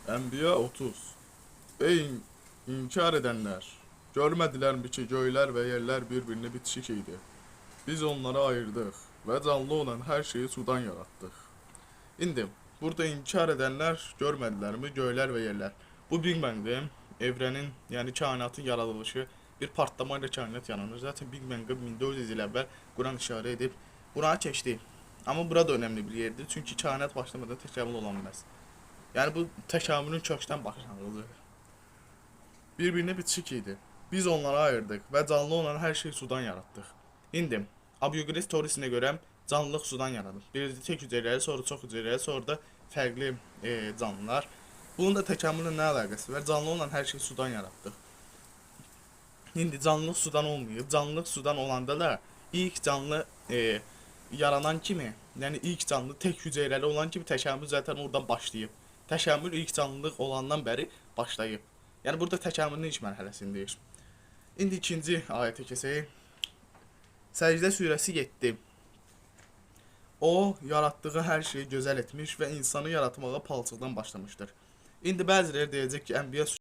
Enbiya 30. Ey inkar edenler! Görmedilermi ki göyler ve yerler birbirini bitişik idi. Biz onları ayırdık ve canlı olan her şeyi sudan yarattık. İndi burada inkar edenler görmedilermi göyler ve yerler. Bu Big Bang'de evrenin yani kainatın yaradılışı bir partlamayla kainat yanılır. Zaten Big Bang'ı 1400 il əvvəl Kur'an işarə edib buna keçdi. Ama burada önemli bir yerdir. Çünkü kainat başlamadan təkamül ola bilməz. Yani bu təkamülün kökdən başlanğıcı. Birbirine bitişik idi. Biz onları ayırdık ve canlı olan her şeyi sudan yarattık. İndi Abiyogres teorisine göre canlılıq sudan yaranır. Birinci tek hüceyrəli, sonra çox hüceyrəli, sonra da fərqli canlılar. Bunun da təkamüllə nə əlaqəsi var? Canlı olan hər şeyi sudan yaratdıq. İndi canlılıq sudan olmayıb. Canlılıq sudan olanda da ilk canlı yaranan kimi, yəni ilk canlı tek hüceyrəli olan kimi təkamül zaten oradan başlayıb. Təkamül ilk canlılıq olandan bəri başlayıb. Yəni burada təkamülün ilk mərhələsindəyik. İndi ikinci ayətə keçək. Səcdə surəsi 7. O yarattığı her şeyi güzel etmiş ve insanı yaratmağa palçıqdan başlamıştır. İndi bəziləri deyəcək ki, Ənbiya